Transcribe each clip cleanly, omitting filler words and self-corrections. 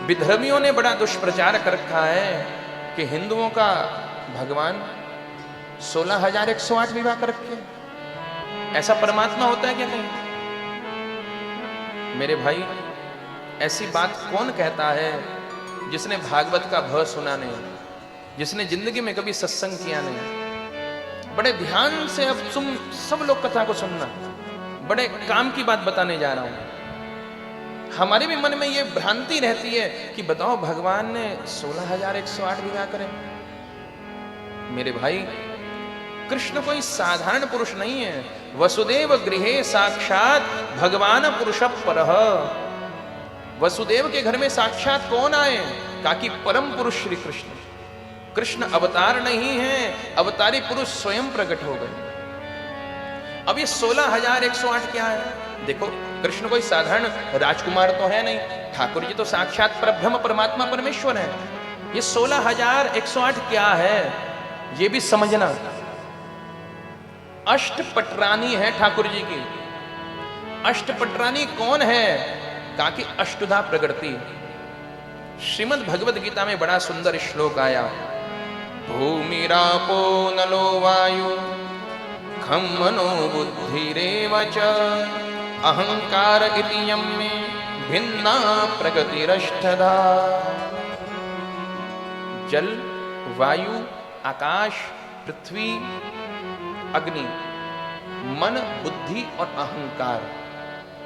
विधर्मियों ने बड़ा दुष्प्रचार कर रखा है कि हिंदुओं का भगवान 16,108 विवाह कर रखे। ऐसा परमात्मा होता है क्या कहीं? मेरे भाई, ऐसी बात कौन कहता है जिसने भागवत का भ सुना नहीं, जिसने जिंदगी में कभी सत्संग किया नहीं। बड़े ध्यान से अब तुम सब लोग कथा को सुनना, बड़े काम की बात बताने जा रहा हूं। हमारे भी मन में ये भ्रांति रहती है कि बताओ भगवान ने 16,108 विवाह करे। मेरे भाई, कृष्ण कोई साधारण पुरुष नहीं है। वसुदेव गृहे साक्षात भगवान पुरुष परः। वसुदेव के घर में साक्षात कौन आए? ताकि परम पुरुष श्री कृष्ण। कृष्ण अवतार नहीं है, अवतारी पुरुष स्वयं प्रकट हो गए। अब ये 16,108 क्या है? देखो, कृष्ण कोई साधारण राजकुमार तो है नहीं, ठाकुर जी तो साक्षात परब्रह्म परमात्मा परमेश्वर है। ये 16,108 क्या है ये भी समझना। अष्टपटरानी है ठाकुर जी की। अष्टपटरानी कौन है? कहा कि अष्टधा प्रकृति। श्रीमद् भगवद गीता में बड़ा सुंदर श्लोक आया, भूमिरापो नलो वायु खम मनो बुद्धिरेव च अहंकार इति यं मे भिन्ना प्रकृतिरष्टधा। जल, वायु, आकाश, पृथ्वी, अग्नि, मन, बुद्धि और अहंकार,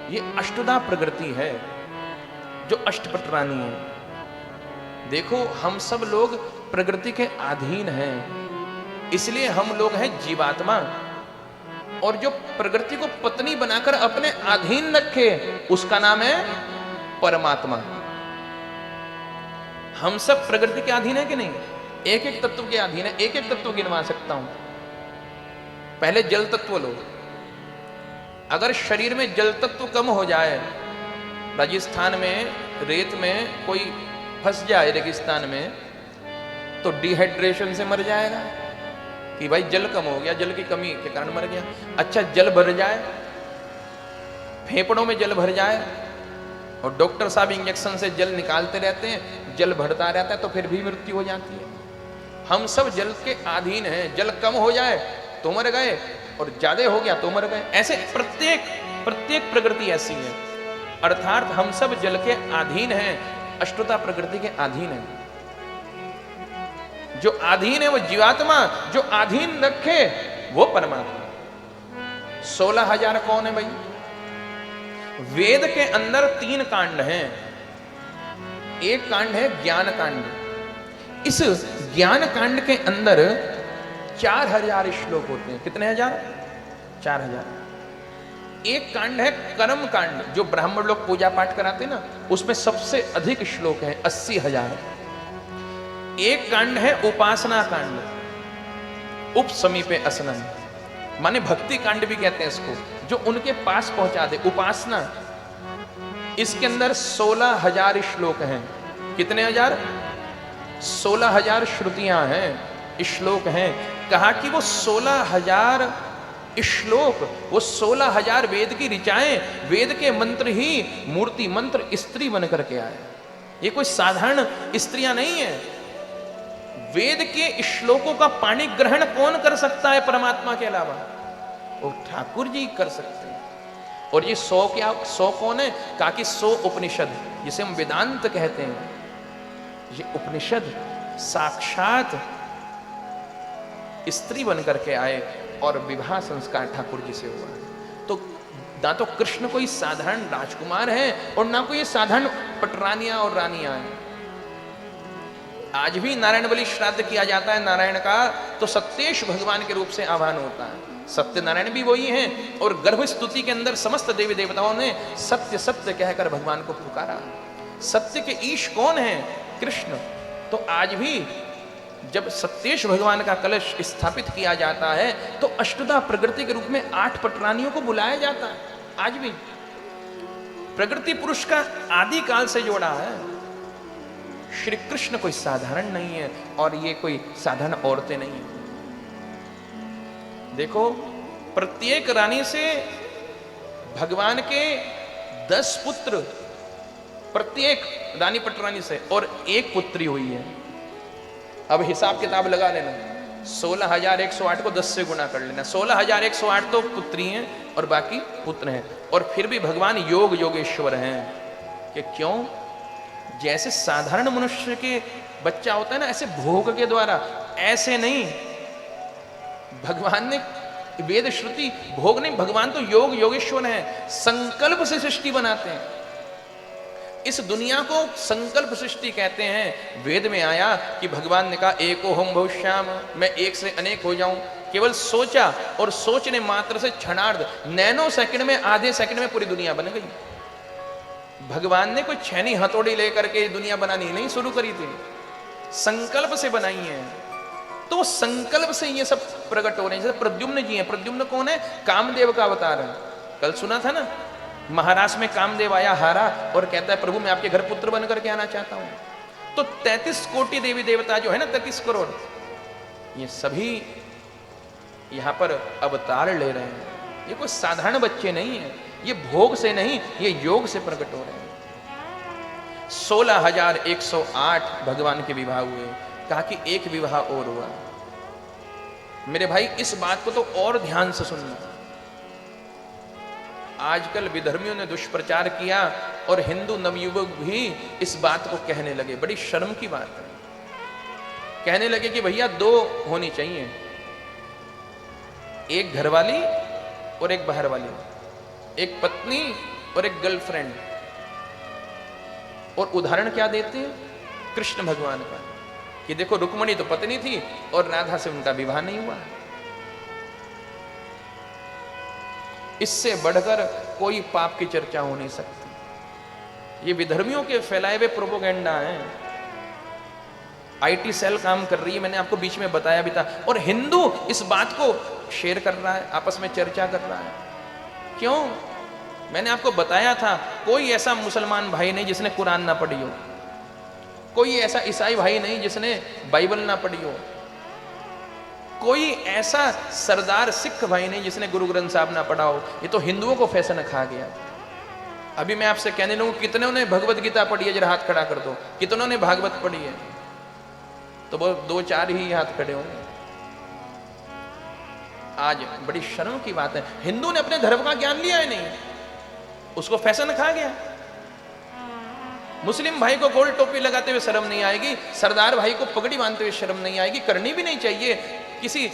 ये अष्टधा प्रकृति है जो अष्टपटरानी है। देखो, हम सब लोग प्रकृति के अधीन हैं, इसलिए हम लोग हैं जीवात्मा। और जो प्रकृति को पत्नी बनाकर अपने अधीन रखे उसका नाम है परमात्मा। हम सब प्रकृति के अधीन है कि नहीं? एक एक तत्व के अधीन है। एक एक तत्व गिनवा सकता हूं। पहले जल तत्व लो। अगर शरीर में जल तत्व कम हो जाए, राजस्थान में रेत में कोई फंस जाए रेगिस्तान में, तो डिहाइड्रेशन से मर जाएगा कि भाई जल कम हो गया, जल की कमी के कारण मर गया। अच्छा, जल भर जाए, फेफड़ों में जल भर जाए और डॉक्टर साहब इंजेक्शन से जल निकालते रहते हैं, जल भरता रहता है, तो फिर भी मृत्यु हो जाती है। हम सब जल के अधीन हैं। जल कम हो जाए तो मर गए और ज्यादा हो गया तो मर गए। ऐसे प्रत्येक प्रकृति ऐसी है। अर्थात हम सब जल के अधीन हैं, अष्टधा प्रकृति के अधीन है। जो अधीन है वो जीवात्मा, जो अधीन रखे वो परमात्मा। 16,000 कौन है भाई? वेद के अंदर 3 कांड हैं। एक कांड है ज्ञान कांड। इस ज्ञान कांड के अंदर 4,000 श्लोक होते हैं। कितने हजार? 4,000। एक कांड है कर्म कांड, जो ब्राह्मण लोग पूजा पाठ कराते हैं ना, उसमें सबसे अधिक श्लोक है, 80,000। एक कांड है उपासना कांड, उप समीपे असनम, माने भक्ति कांड भी कहते हैं इसको, जो उनके पास पहुंचा दे, उपासना। इसके अंदर 16,000 श्लोक हैं। कितने हजार? 16,000 श्रुतियां हैं, श्लोक हैं। कहा कि वो 16,000 श्लोक, वो 16,000 वेद की ऋचाएं, वेद के मंत्र ही मूर्ति मंत्र स्त्री बन करके आए। ये कोई साधारण स्त्रियां नहीं है। वेद के श्लोकों का पाणी ग्रहण कौन कर सकता है परमात्मा के अलावा? वो ठाकुर जी कर सकते हैं। और ये 100 कौन है? कहा कि 100 उपनिषद, जिसे हम वेदांत कहते हैं। ये उपनिषद साक्षात स्त्री बन करके आए और विवाह संस्कार ठाकुर जी से हुआ। तो ना तो कृष्ण कोई साधारण राजकुमार है और ना कोई साधारण पटरानियां और रानियां हैं। आज भी नारायण बलि श्राद्ध किया जाता है नारायण का, तो सत्येश भगवान के रूप से आह्वान होता है। सत्यनारायण भी वही हैं और गर्भ स्तुति के अंदर समस्त देवी देवताओं ने सत्य सत्य कहकर भगवान को पुकारा। सत्य के ईश कौन है? कृष्ण। तो आज भी जब सत्येश भगवान का कलश स्थापित किया जाता है तो अष्टधा प्रकृति के रूप में 8 पटरानियों को बुलाया जाता है। आज भी प्रकृति पुरुष का आदि काल से जोड़ा है। श्री कृष्ण कोई साधारण नहीं है और ये कोई साधारण औरतें नहीं है। देखो, प्रत्येक रानी से भगवान के 10 पुत्र प्रत्येक रानी पटरानी से, और एक पुत्री हुई है। अब हिसाब किताब लगा लेना, 16,108 को 10 से गुना कर लेना। 16,108 तो पुत्री हैं और बाकी पुत्र हैं। और फिर भी भगवान योग योगेश्वर हैं कि क्यों? जैसे साधारण मनुष्य के बच्चा होता है ना, ऐसे भोग के द्वारा, ऐसे नहीं। भगवान ने वेद श्रुति भोग नहीं, भगवान तो योग योगेश्वर हैं, संकल्प से सृष्टि बनाते हैं। इस दुनिया को संकल्प सृष्टि कहते हैं। वेद में आया कि भगवान ने कहा एको हम भविष्याम, मैं एक से अनेक हो जाऊं। केवल सोचा और सोचने मात्र से क्षणार्ध, नैनो सेकंड में, आधे सेकंड में पूरी दुनिया बन गई। भगवान ने कोई छेनी हथौड़ी लेकर के दुनिया बनानी नहीं शुरू करी थी, संकल्प से बनाई है। तो संकल्प से ये सब प्रकट हो रहे हैं। जैसे प्रद्युम्न जी हैं। प्रद्युम्न कौन है? कामदेव का अवतार है। कल सुना था ना, महाराष्ट्र में कामदेव आया हारा और कहता है प्रभु मैं आपके घर पुत्र बनकर के आना चाहता हूं। तो 33 कोटि देवी देवता जो है ना, 33 करोड़, ये सभी यहां पर अवतार ले रहे हैं। ये कोई साधारण बच्चे नहीं है, ये भोग से नहीं, ये योग से प्रकट हो रहे हैं। 16,108 भगवान के विवाह हुए। कहा कि एक विवाह और हुआ। मेरे भाई इस बात को तो और ध्यान से सुनना। आजकल विधर्मियों ने दुष्प्रचार किया और हिंदू नवयुवक भी इस बात को कहने लगे। बड़ी शर्म की बात है। कहने लगे कि भैया 2 होनी चाहिए, एक घरवाली और एक बाहर वाली, एक पत्नी और एक गर्लफ्रेंड। और उदाहरण क्या देते हैं? कृष्ण भगवान का, कि देखो रुक्मणी तो पत्नी थी और राधा से उनका विवाह नहीं हुआ। इससे बढ़कर कोई पाप की चर्चा हो नहीं सकती। ये विधर्मियों के फैलाए हुए प्रोपोगेंडा हैं। आईटी सेल काम कर रही है, मैंने आपको बीच में बताया भी था। और हिंदू इस बात को शेयर कर रहा है, आपस में चर्चा कर रहा है। क्यों? मैंने आपको बताया था, कोई ऐसा मुसलमान भाई नहीं जिसने कुरान ना पढ़ी हो, कोई ऐसा ईसाई भाई नहीं जिसने बाइबल ना पढ़ी हो, कोई ऐसा सरदार सिख भाई नहीं जिसने गुरु ग्रंथ साहब ना पढ़ा हो। ये तो हिंदुओं को फैशन खा गया। अभी मैं आपसे कहने लगूं, कितनों ने भगवत गीता पढ़ी है? जरा हाथ खड़ा कर दो। कितनों ने भागवत पढ़ी है? तो वो 2-4 ही हाथ खड़े होंगे। आज बड़ी शर्म की बात है, हिंदू ने अपने धर्म का ज्ञान लिया है नहीं, उसको फैशन खा गया। मुस्लिम भाई को गोल टोपी लगाते हुए शर्म नहीं आएगी, सरदार भाई को पगड़ी बांधते हुए शर्म नहीं आएगी, करनी भी नहीं चाहिए। किसी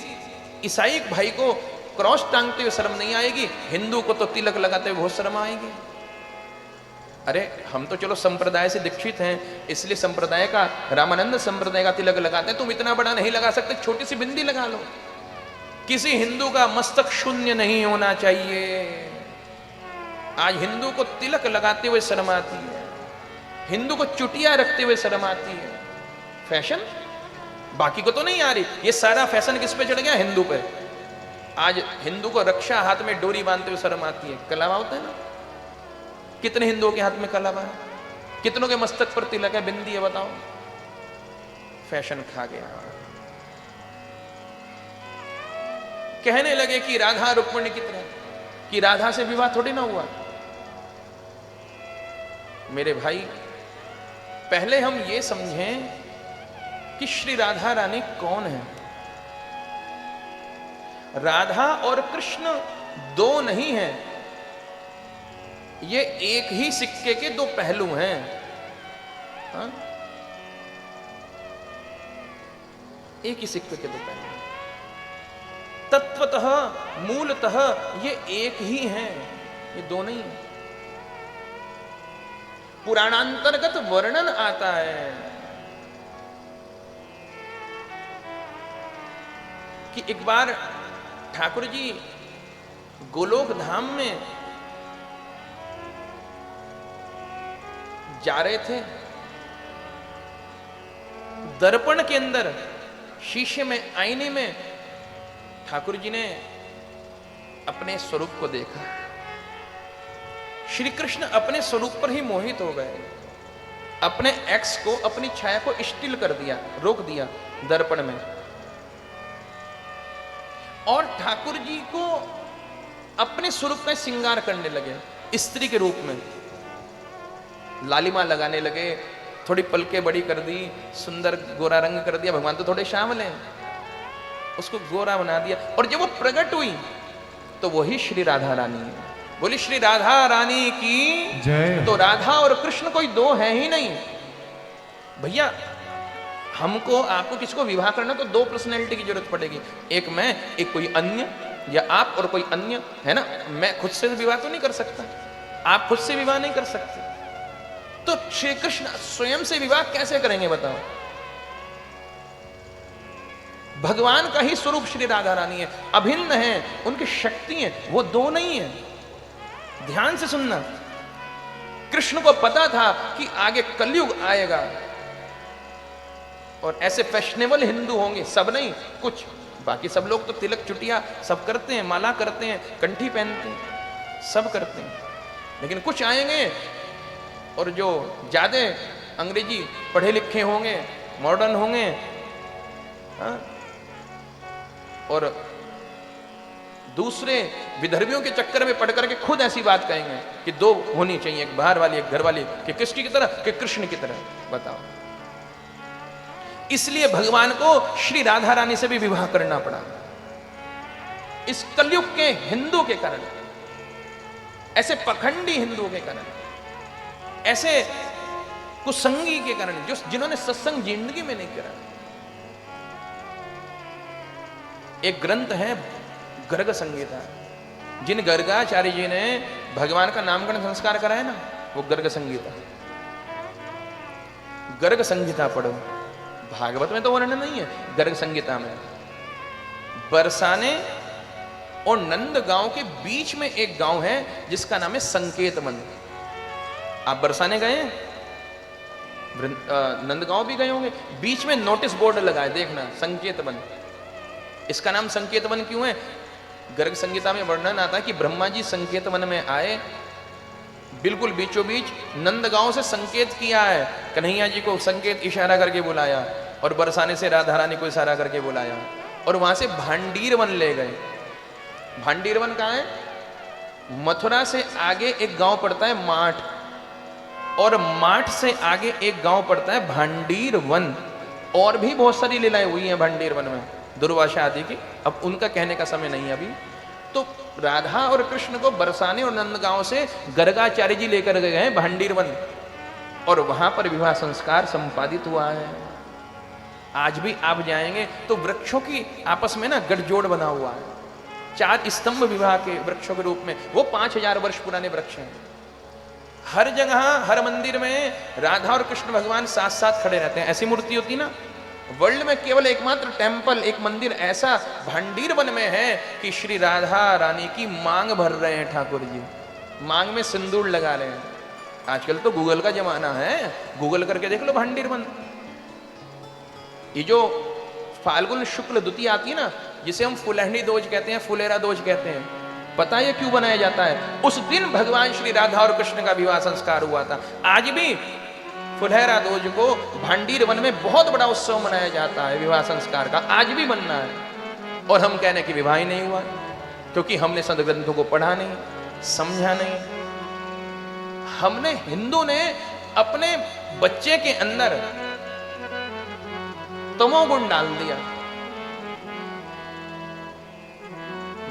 ईसाई भाई को क्रॉस टांगते हुए शर्म नहीं आएगी, हिंदू को तो तिलक लगाते हुए बहुत शर्म आएगी। अरे हम तो चलो संप्रदाय से दीक्षित हैं, इसलिए संप्रदाय का, रामानंद संप्रदाय का तिलक लगाते हैं। तुम इतना बड़ा नहीं लगा सकते, छोटी सी बिंदी लगा लो। किसी हिंदू का मस्तक शून्य नहीं होना चाहिए। आज हिंदू को तिलक लगाते हुए शर्म आती है, हिंदू को चुटिया रखते हुए शर्म आती है। फैशन बाकी को तो नहीं आ रही, ये सारा फैशन किस पे चढ़ गया? हिंदू पे। आज हिंदू को रक्षा हाथ में डोरी बांधते हुए शर्म आती है। कलावा होता है ना, कितने हिंदुओं के हाथ में कलावा है, कितनों के मस्तक पर तिलक है, बिंदी है, बताओ। फैशन खा गया। कहने लगे कि राधा रुक्मिणी की तरह, कि राधा से विवाह थोड़ी ना हुआ। मेरे भाई पहले हम ये समझें कि श्री राधा रानी कौन है। राधा और कृष्ण 2 नहीं हैं, ये एक ही सिक्के के 2 पहलू हैं। हाँ? एक ही सिक्के के 2 पहलू। तत्वतः मूलतः ये एक ही हैं, ये 2 नहीं है। पुराणांतर्गत वर्णन आता है कि एक बार ठाकुर जी गोलोक धाम में जा रहे थे। दर्पण के अंदर, शीशे में, आईने में ठाकुर जी ने अपने स्वरूप को देखा। श्री कृष्ण अपने स्वरूप पर ही मोहित हो गए। अपने एक्स को, अपनी छाया को स्टिल कर दिया, रोक दिया दर्पण में, और ठाकुर जी को अपने स्वरूप का श्रृंगार करने लगे स्त्री के रूप में। लालिमा लगाने लगे, थोड़ी पलके बड़ी कर दी, सुंदर गोरा रंग कर दिया। भगवान तो थोड़े श्यामल हैं, उसको गोरा बना दिया। और जब वो प्रकट हुई तो वही श्री राधा रानी है। बोली श्री राधा रानी की जय। तो राधा और कृष्ण कोई दो है ही नहीं भैया। हमको आपको किसको विवाह करना तो दो पर्सनैलिटी की जरूरत पड़ेगी, एक मैं, एक कोई अन्य, या आप और कोई अन्य, है ना। मैं खुद से विवाह तो नहीं कर सकता, आप खुद से विवाह नहीं कर सकते, तो श्री कृष्ण स्वयं से विवाह कैसे करेंगे बताओ। भगवान का ही स्वरूप श्री राधा रानी है, अभिन्न है, उनकी शक्ति है, वो दो नहीं है। ध्यान से सुनना, कृष्ण को पता था कि आगे कलयुग आएगा और ऐसे फैशनेबल हिंदू होंगे, सब नहीं कुछ, बाकी सब लोग तो तिलक चुटिया सब करते हैं, माला करते हैं, कंठी पहनते हैं, सब करते हैं, लेकिन कुछ आएंगे और जो ज्यादा अंग्रेजी पढ़े लिखे होंगे, मॉडर्न होंगे, हाँ? और दूसरे विदर्भियों के चक्कर में पढ़ करके खुद ऐसी बात कहेंगे कि दो होनी चाहिए, एक बाहर वाली एक घर वाली, कि किसकी की तरह, कि कृष्ण की तरह। बताओ, इसलिए भगवान को श्री राधा रानी से भी विवाह करना पड़ा, इस कलयुग के हिंदू के कारण, ऐसे पखंडी हिंदुओं के कारण, ऐसे कुसंगी के कारण, जो जिन्होंने सत्संग जिंदगी में नहीं करा। एक ग्रंथ है गर्ग संहिता, जिन गर्गाचार्य जी ने भगवान का नामकरण संस्कार कराया ना, वो गर्ग संहिता, गर्ग संहिता पढ़ो। भागवत में तो वर्णन नहीं है, गर्ग संहिता में बरसाने और नंद गांव के बीच में एक गांव है जिसका नाम है संकेत वन। आप बरसाने गए, नंदगांव भी गए होंगे, बीच में नोटिस बोर्ड लगा है, देखना, संकेत वन। इसका नाम संकेत वन क्यों है? गर्ग संहिता में वर्णन आता है कि ब्रह्मा जी संकेत वन में आए, बिल्कुल बीचों बीच नंदगांव से संकेत किया है, कन्हैया जी को संकेत इशारा करके बुलाया, और बरसाने से राधा रानी को इशारा करके बुलाया, और वहां से भांडीर वन ले गए। भांडीर वन कहाँ है? मथुरा से आगे एक गांव पड़ता है माठ, और माठ से आगे एक गांव पड़ता है भांडीर वन। और भी बहुत सारी लीलाएं हुई हैं भांडीर वन में, दुर्वासा आदि की, अब उनका कहने का समय नहीं अभी। तो राधा और कृष्ण को बरसाने और नंदगांव से गर्गाचार्य जी लेकर गए हैं भांडीर वन, और वहां पर विवाह संस्कार संपादित हुआ है। आज भी आप जाएंगे तो वृक्षों की आपस में ना गठजोड़ बना हुआ है, 4 स्तंभ विवाह के वृक्षों के रूप में, वो 5000 वर्ष पुराने वृक्ष हैं। हर जगह हर मंदिर में राधा और कृष्ण भगवान साथ साथ खड़े रहते हैं, ऐसी मूर्ति होती ना। वर्ल्ड में केवल एकमात्र टेम्पल, एक मंदिर ऐसा भांडीर वन में है कि श्री राधा रानी की मांग भर रहे हैं ठाकुर जी, मांग में सिंदूर लगा रहे हैं। आजकल तो गूगल का जमाना है, गूगल करके देख लो भांडीर वन। ये जो फाल्गुन शुक्ल द्वितीया आती है ना, जिसे हम फुलहनी दोज कहते हैं, फुलेरा दोज कहते हैं, पता है क्यों बनाया जाता है? उस दिन भगवान श्री राधा और कृष्ण का विवाह संस्कार हुआ था। आज भी फुलहरा दोज को भांडीर वन में बहुत बड़ा उत्सव मनाया जाता है विवाह संस्कार का, आज भी बनना है। और हम कहने कि विवाह ही नहीं हुआ, क्योंकि हमने संत ग्रंथों को पढ़ा नहीं, समझा नहीं। हमने, हिंदू ने अपने बच्चे के अंदर तमोगुण डाल दिया।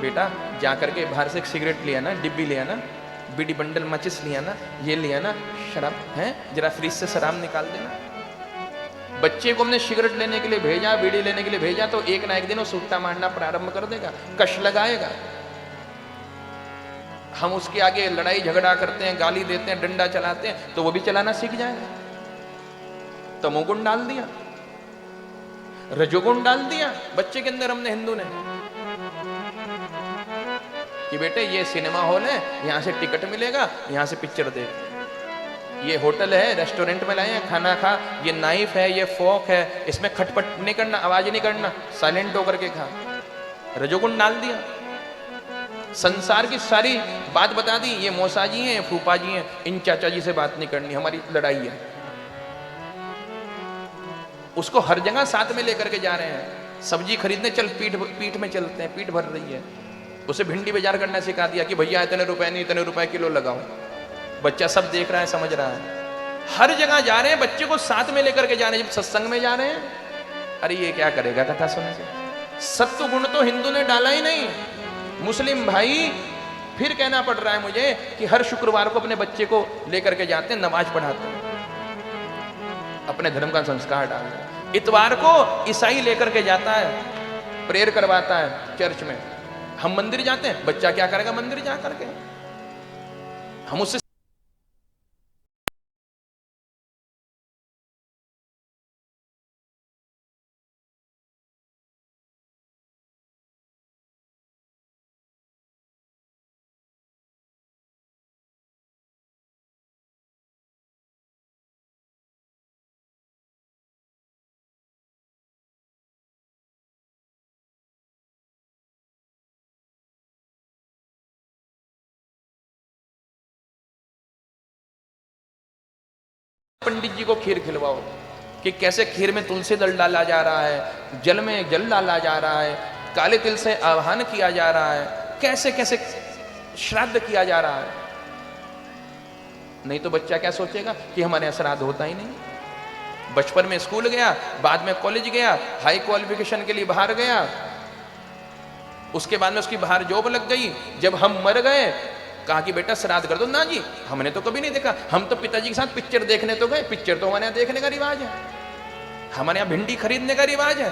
बेटा जाकर के बाहर से एक सिगरेट लिया ना, डिब्बी लिया ना, बीड़ी बंडल माचिस लिया ना, ये लिया ना, शराब है, जरा फ्रिज से शराब निकाल देना। बच्चे को हमने सिगरेट लेने के लिए भेजा, बीड़ी लेने के लिए भेजा, तो एक ना एक दिन वो सूखता मारना प्रारंभ कर देगा, कश लगाएगा। हम उसके आगे लड़ाई झगड़ा करते हैं, गाली देते हैं, डंडा चलाते हैं, तो वो भी चलाना सीख जाएगा। तमोगुण डाल दिया, रजोगुण डाल दिया बच्चे के अंदर हमने, हिंदू ने, कि बेटे ये सिनेमा हॉल है, यहां से टिकट मिलेगा, यहां से पिक्चर देख। ये होटल है, रेस्टोरेंट में लाए हैं, खाना खा, ये नाइफ है, ये फोक है, इसमें खटपट नहीं करना, आवाज नहीं करना, साइलेंट होकर के खा। रजोगुण डाल दिया, संसार की सारी बात बता दी, ये मौसा जी हैं, फूफा जी हैं, इन चाचा जी से बात नहीं करनी, हमारी लड़ाई है। उसको हर जगह साथ में लेकर के जा रहे हैं। सब्जी खरीदने चल, पीठ में चलते हैं, पीठ भर रही है, उसे भिंडी बाजार करना सिखा दिया कि भैया इतने रुपए नहीं, इतने रुपए किलो लगाओ। बच्चा सब देख रहा है, समझ रहा है, हर जगह जा रहे हैं, बच्चे को साथ में लेकर के जा रहे हैं, जब सत्संग में जा रहे हैं। अरे ये क्या करेगा कथा सुनने से? सत्व गुण तो हिंदू ने डाला ही नहीं। मुस्लिम भाई फिर कहना पड़ रहा है मुझे कि हर शुक्रवार को अपने बच्चे को लेकर के जाते हैं, नमाज पढ़ाते हैं, अपने धर्म का संस्कार डालते हैं। इतवार को ईसाई लेकर के जाता है, प्रेयर करवाता है चर्च में। हम मंदिर जाते हैं, बच्चा क्या करेगा मंदिर जा करके? हम उससे पंडित जी को खीर खिलवाओ कि कैसे खीर में तुलसी दल डाला जा रहा है, जल में जल डाला जा रहा है, काले तिल से आह्वान किया जा रहा है, कैसे कैसे श्राद्ध किया जा रहा है। नहीं तो बच्चा क्या सोचेगा कि हमारे यहाँ श्राद्ध होता ही नहीं। बचपन में स्कूल गया, बाद में कॉलेज गया, हाई क्वालिफिकेशन के लिए बाहर गया, उसके बाद में उसकी बाहर जॉब लग गई। जब हम मर गए कहा कि बेटा श्राद्ध कर दो। ना जी, हमने तो कभी नहीं देखा। हम तो पिताजी के साथ पिक्चर देखने तो गए, पिक्चर तो हमारे यहाँ देखने का रिवाज है, हमारे यहाँ भिंडी खरीदने का रिवाज है,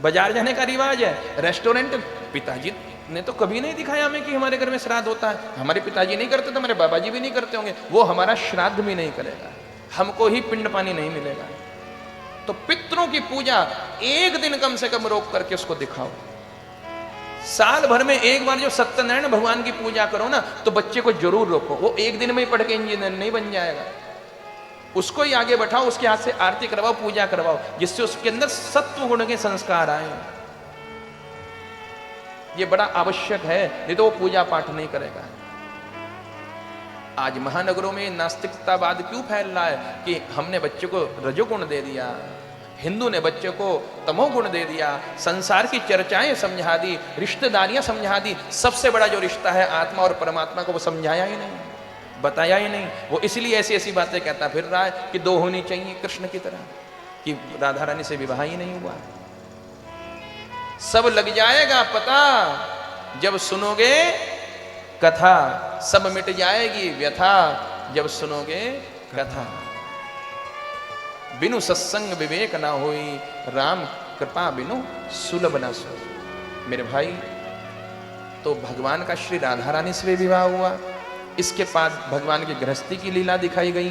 बाजार जाने का रिवाज है, रेस्टोरेंट। पिताजी ने तो कभी नहीं दिखाया हमें कि हमारे घर में श्राद्ध होता है। हमारे पिताजी नहीं करते तो हमारे बाबा जी भी नहीं करते होंगे, वो हमारा श्राद्ध भी नहीं करेगा, हमको ही पिंड पानी नहीं मिलेगा। तो पितरों की पूजा एक दिन कम से कम रोक करके उसको दिखाओ। साल भर में एक बार जो सत्यनारायण भगवान की पूजा करो ना, तो बच्चे को जरूर रोको। वो एक दिन में ही पढ़ के इंजीनियर नहीं बन जाएगा, उसको ही आगे बैठाओ, उसके हाथ से आरती करवाओ, पूजा करवाओ, जिससे उसके अंदर सत्व गुण के संस्कार आए। ये बड़ा आवश्यक है, नहीं तो वो पूजा पाठ नहीं करेगा। आज महानगरों में नास्तिकतावाद क्यों फैल रहा है कि हमने बच्चे को रजोगुण दे दिया, हिंदू ने बच्चे को तमोगुण दे दिया, संसार की चर्चाएं समझा दी, रिश्तेदारियां समझा दी। सबसे बड़ा जो रिश्ता है आत्मा और परमात्मा को वो समझाया ही नहीं, बताया ही नहीं। वो इसलिए ऐसी ऐसी बातें कहता फिर रहा है कि दो होनी चाहिए कृष्ण की तरह, कि राधा रानी से विवाह ही नहीं हुआ। सब लग जाएगा पता जब सुनोगे कथा, सब मिट जाएगी व्यथा जब सुनोगे कथा। बिनु सत्संग विवेक ना होई, राम कृपा बिनु सुलभ ना सोई। मेरे भाई, तो भगवान का श्री राधा रानी से विवाह हुआ, इसके बाद भगवान की गृहस्थी की लीला दिखाई गई।